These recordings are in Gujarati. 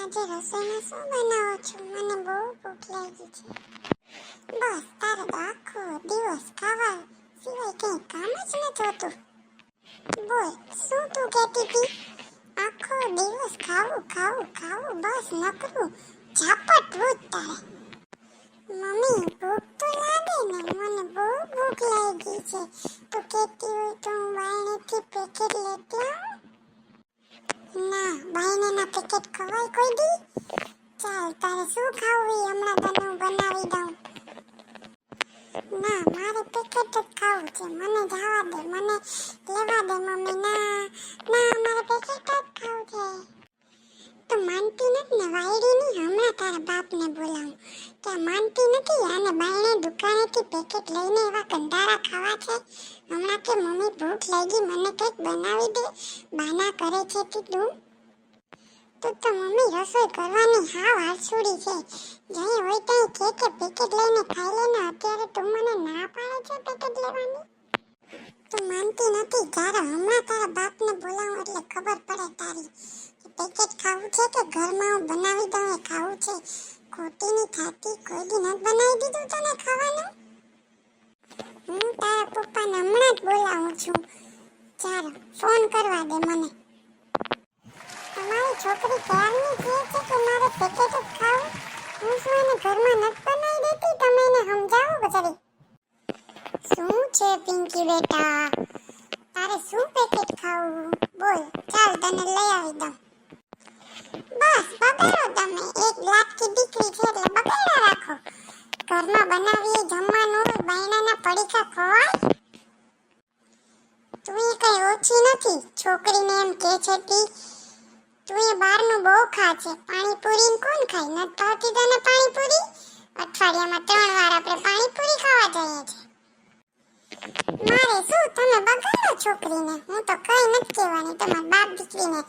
આજે રસોઈમાં શું બનાવો છો? મને બહુ ભૂખ લાગી છે. બસ તારે તો આખો દિવસ ખાવા સિવાય કંઈ કામ જ નથી હોતું. બોલ, શું તું કહેતી હતી? આખો દિવસ ખાવું ખાવું ખાવું, બસ નકરું ઝાપટવું જ તારે. મમ્મી, ભૂખ તો લાગે ને, મને બહુ ભૂખ લાગી છે. તું કહેતી હોય તો હું બાયણેથી પેકેટ લેતી આવું. ના, બાયણેના પેકેટ ખવાય કોઈ દી? ચાલ, તારે શું ખાવું એ હમણાં તને હું બનાવી દઉં. ના, મારે પેકેટ જ ખાવું છે. મને જવા દે, મને લેવા દે મમ્મી. ના ના, મારે પેકેટ જ ખાવું છે. તો માનતી નથી ને વાયડી ની, હમણાં તારા બાપને બોલાવું. ત્યાં માનતી નથી, આને બાયણે દુકાનેથી પેકેટ લઈને એવા કંટાળા ખાવા છે. હમણાં કે મમ્મી ભૂખ લાગી, મને કંઈક બનાવી દે. બાના કરે છે તું. તું તો મમ્મી રસોઈ કરવાની હાવ આળસુડી છે. જઈ હોય ત્યાં કે પેકેટ લઈને ખાઈ લેને. અત્યારે તું મને ના પાડે છે પેકેટ લેવાની. તું માનતી નથી. જ્યારે હમણાં તારા બાપને બોલાવું એટલે ખબર પડે તારી કે પેકેટ ખાવું છે કે ઘરમાં હું બનાવી દઉં એ ખાવું છે. ખોટી ની થાતી, કોઈ દી નથી બનાવી દીધું તને ખાવાનું. હું તારા પપ્પાને હમણાં જ બોલાવું છું. ચાલ, ફોન કરવા દે મને. તમારી છોકરી ક્યારની કહે છે કે મારે પેકેટ જ ખાવું. હું શું એને ઘરમાં નથી બનાવી દેતી? તમે એને સમજાવો જરી. શું છે પિંકી બેટા, તારે શું પેકેટ ખાવું? બોલ, ચાલ તને લઈ આવી દઉં. બસ બગાડો તમે. એક લાટકી દીકરી છે એટલે બગાડ્યા રાખો. ઘરમાં બનાવીએ જમવાનું હોય, બાયણાના પડીકા ખવાય. તું એ કઈ ઓછી નથી. છોકરીને એમ કે છે તું એ બહારનું બહુ ખા છે. પાણીપુરી કોણ ખાય? નથી ભાવતી તને પાણીપુરી? અઠવાડિયામાં 3 વાર આપણે પાણીપુરી ખાવા જઈએ છીએ. મારે શું, તમે બગાડો છોકરીને. હું તો કઈ નથી કહેવાની. તમારા બાપ દીકરીને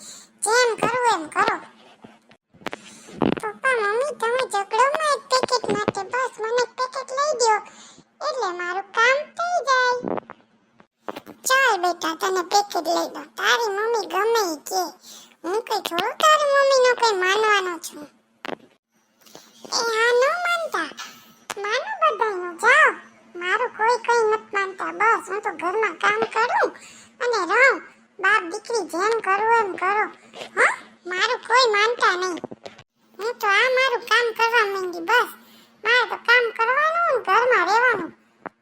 જેમ કરવું એમ કરો. પપ્પા મમ્મી, તમે ઝઘડોમાં એક પેકેટ માટે બસ મને એક પેકેટ લઈ દો એટલે મારું કામ થઈ જાય. ચાલ બેટા, તને પેકેટ લઈ દો. તારી મમ્મી ગમે ઈ કે. હું કઈ થોડું તારી મમ્મીનો કઈ માનવાનો છું. એ હા, ન માનતા. માનો બધાયનું. જાઓ, મારું કોઈ કઈ નથી માનતા. બસ હું તો ઘરમાં કામ કરું અને રહું. બાપ દીકરી જેમ કરવું એમ કરો. હા, મારું કોઈ માનતા નહીં. હું તો આ મારું કામ કરવા માંડી. બસ મારે તો કામ કરવાનું ને ઘરમાં રહેવાનું.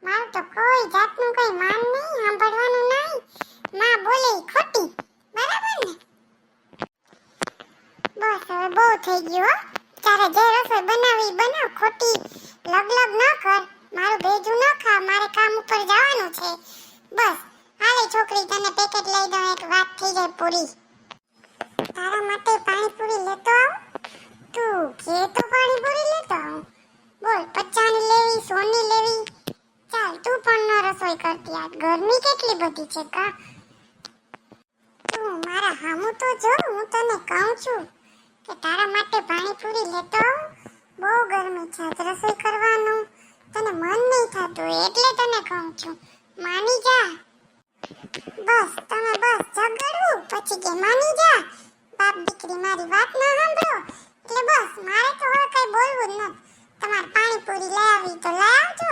મારું તો કોઈ જાતનું કઈ માન નહીં, સાંભળવાનું નહીં. માં બોલે ખોટી, બરાબર ને? બસ હવે બહુ થઈ ગયું હો. તારે જે રસોઈ બનાવી બનાવ. ખોટી લગલગ ન કર. મારું ભેજું ન ખા. મારે કામ ઉપર જવાનું છે. બસ હાલે છોકરી, તને પેકેટ લઈ દઉં. એક વાત થઈ જાય પૂરી. તારા માટે પાણીપુરી લેતો આવ. તું કે તો પાણીપુરી લેતો આવ. બોલ, 50 ની લેવી, 100 ની લેવી? ચાલ, તું પણ ન રસોઈ કરતી. આ ગરમી કેટલી બધી છે કા. તું મારા હામું તો જો. હું તને કહું છું કે તારા માટે પાણીપુરી લેતો આવ. બહુ ગરમી છે, આજ રસોઈ કરવાનું તને મન નહીં થતું એટલે તને કહું છું. માની જા. બસ તમે બસ ઝઘડવું પછી કે માની જા. બાપ દીકરી મારી વાત ના સાંભળો એટલે બસ મારે તો હવે કઈ બોલવું જ નથી. તમારે પાણીપુરી લઈ આવી તો લઈ આવજો,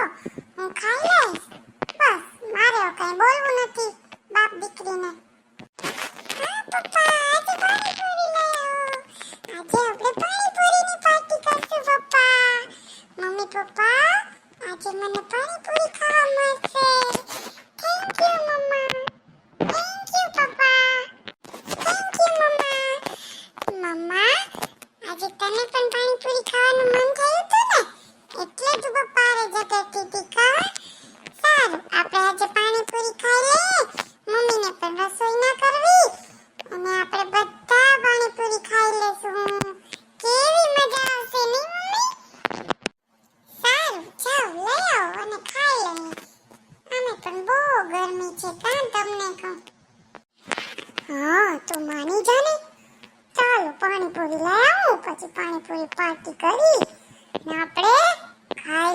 હું ખાઈ લઈશ. બસ મારે કઈ બોલવું નથી બાપ દીકરીને. હા પપ્પા, આજે પાણીપુરી લઈ આવો. આજે આપણે પાણીપુરીની પાર્ટી કરશું પપ્પા. મમ્મી પપ્પા, આજે મને પાણીપુરી ખાવા મળશે. Thank you mamma. Thank you પપ્પા. થેન્ક યુ મમ્મા. મમ્મા, આજે તને પણ પાણીપુરી ખાવાનું મન થયું હતું ને, એટલે જ પપ્પા રે જતી હતી કા. સારું, આપણે આજે પાણીપુરી ખાઈ લઈએ. મમ્મીને પણ રસોઈ ના કરવી અને આપણે બધા પાણીપુરી ખાઈ લેશું. કેવી મજા આવશે નહીં મમ્મી? સારું, ચાલ લઈ આવો અને ખાઈ લઈએ. આમે પણ બહુ ગરમી છે કાં તમને કહું. હા, તું માની જા ને. ચાલો પાણીપુરી લઈ આવું, પછી પાણીપુરી પાર્ટી કરી ને આપણે ખાઈ